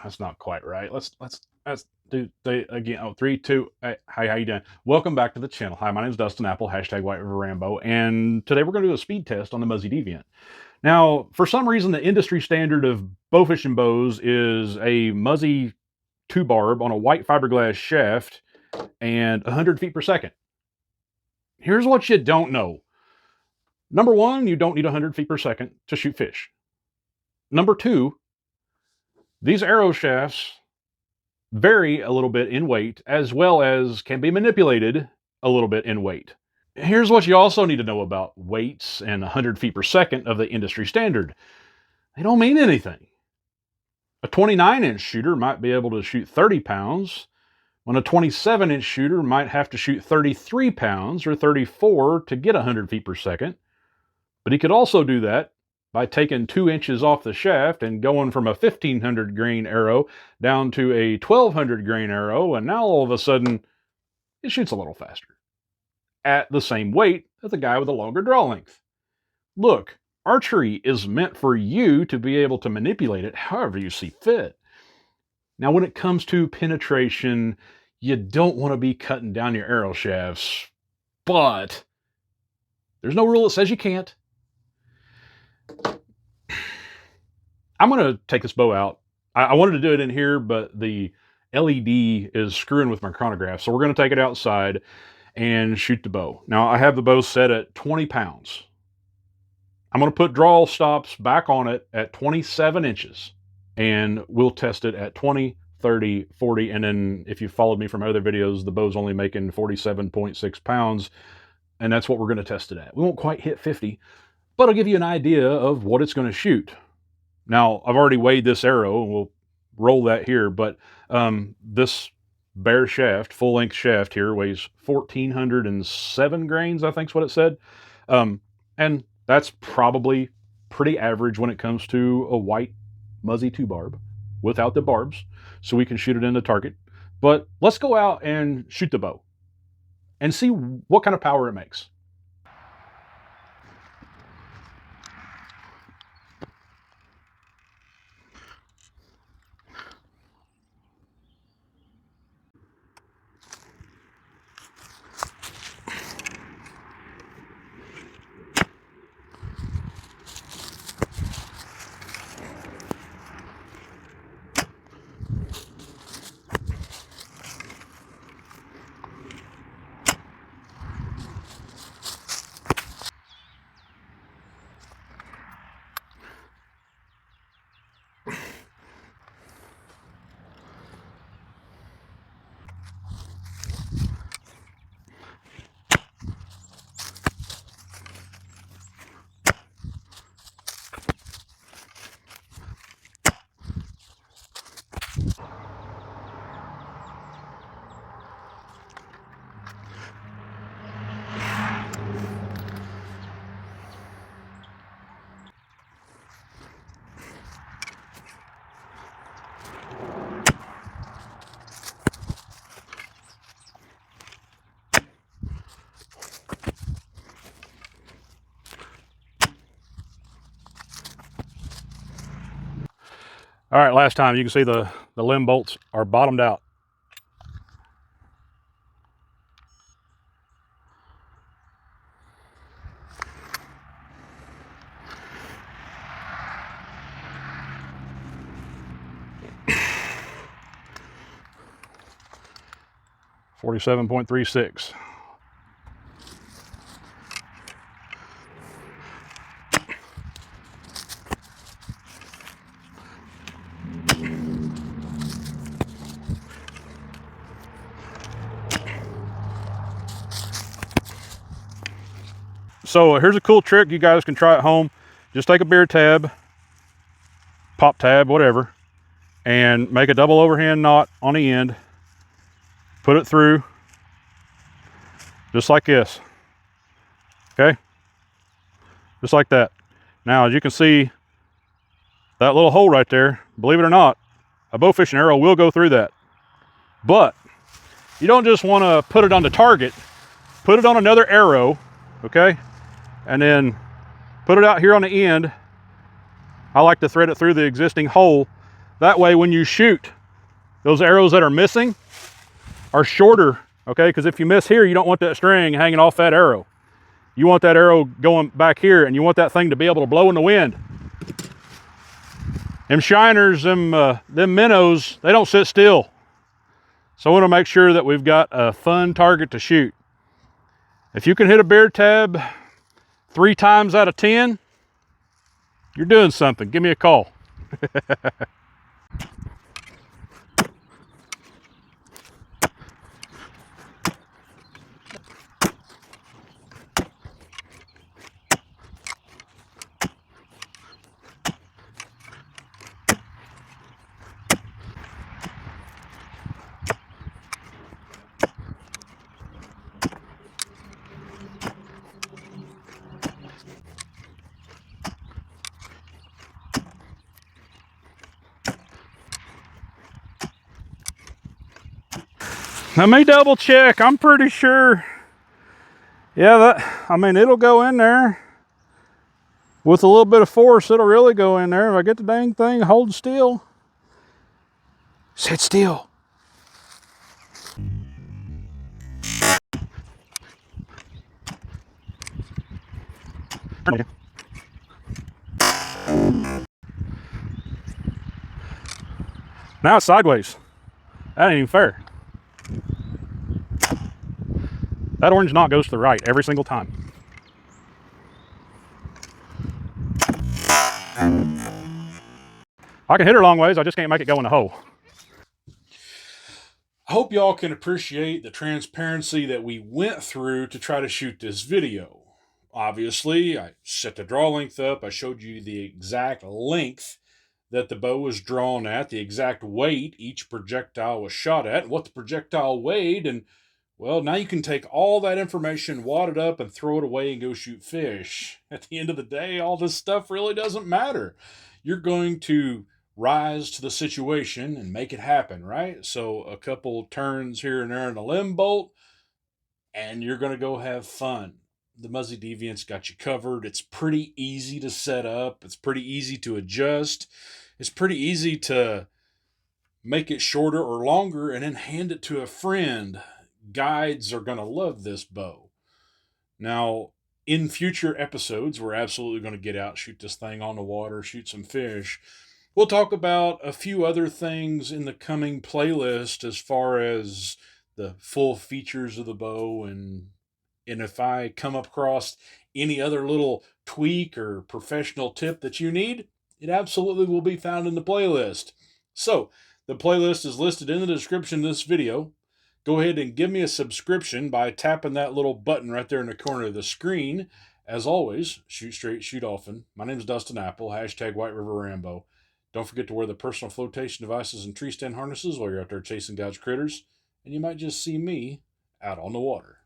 that's not quite right. Let's do the again. Oh, 3, 2. Hey, hi, how you doing? Welcome back to the channel. Hi, my name is Dustin Apple. Hashtag White River Rambo. And today we're going to do a speed test on the Muzzy Deviant. Now, for some reason, the industry standard of bowfishing bows is a Muzzy 2-barb on a white fiberglass shaft and 100 feet per second. Here's what you don't know. Number one, you don't need 100 feet per second to shoot fish. Number two, these arrow shafts vary a little bit in weight, as well as can be manipulated a little bit in weight. Here's what you also need to know about weights and 100 feet per second of the industry standard. They don't mean anything. A 29-inch shooter might be able to shoot 30 pounds, when a 27-inch shooter might have to shoot 33 pounds or 34 to get 100 feet per second. But he could also do that by taking 2 inches off the shaft and going from a 1,500 grain arrow down to a 1,200 grain arrow, and now all of a sudden it shoots a little faster at the same weight as the guy with a longer draw length. Look, archery is meant for you to be able to manipulate it however you see fit. Now, when it comes to penetration, you don't want to be cutting down your arrow shafts, but there's no rule that says you can't. I'm going to take this bow out. I wanted to do it in here, but the LED is screwing with my chronograph. So we're going to take it outside and shoot the bow. Now, I have the bow set at 20 pounds. I'm going to put draw stops back on it at 27 inches. And we'll test it at 20, 30, 40. And then if you followed me from other videos, the bow's only making 47.6 pounds. And that's what we're going to test it at. We won't quite hit 50, but I'll give you an idea of what it's going to shoot. Now, I've already weighed this arrow, and we'll roll that here, but this bare shaft, full-length shaft here, weighs 1,407 grains, I think is what it said. And that's probably pretty average when it comes to a white Muzzy 2-barb without the barbs, so we can shoot it in the target. But let's go out and shoot the bow and see what kind of power it makes. All right, last time, you can see the limb bolts are bottomed out. .36. So here's a cool trick you guys can try at home. Just take a beer tab, pop tab, whatever, and make a double overhand knot on the end. Put it through, just like this. Okay? Just like that. Now, as you can see, that little hole right there, believe it or not, a bow fishing arrow will go through that. But you don't just want to put it on the target, put it on another arrow, okay? And then put it out here on the end. I like to thread it through the existing hole. That way when you shoot, those arrows that are missing are shorter, okay? Because if you miss here, you don't want that string hanging off that arrow. You want that arrow going back here, and you want that thing to be able to blow in the wind. Them shiners, them minnows, they don't sit still. So I want to make sure that we've got a fun target to shoot. If you can hit a bear tab 3 times out of 10, you're doing something. Give me a call. Let me double check. I'm pretty sure. Yeah, I mean, it'll go in there. With a little bit of force, it'll really go in there. If I get the dang thing, hold still. Sit still. Now it's sideways. That ain't even fair. That orange knot goes to the right every single time. I can hit her long ways, I just can't make it go in the hole. I hope y'all can appreciate the transparency that we went through to try to shoot this video. Obviously, I set the draw length up, I showed you the exact length that the bow was drawn at, the exact weight each projectile was shot at, what the projectile weighed, and well, now you can take all that information, wad it up, and throw it away and go shoot fish. At the end of the day, all this stuff really doesn't matter. You're going to rise to the situation and make it happen, right? So a couple turns here and there in a limb bolt, and you're going to go have fun. The Muzzy Deviant's got you covered. It's pretty easy to set up. It's pretty easy to adjust. It's pretty easy to make it shorter or longer and then hand it to a friend. Guides are going to love this bow. Now, in future episodes, we're absolutely going to get out, shoot this thing on the water, shoot some fish. We'll talk about a few other things in the coming playlist as far as the full features of the bow, and if I come across any other little tweak or professional tip that you need, it absolutely will be found in the playlist. So, the playlist is listed in the description of this video. Go ahead and give me a subscription by tapping that little button right there in the corner of the screen. As always, shoot straight, shoot often. My name is Dustin Apple, hashtag White River Rambo. Don't forget to wear the personal flotation devices and tree stand harnesses while you're out there chasing God's critters, and you might just see me out on the water.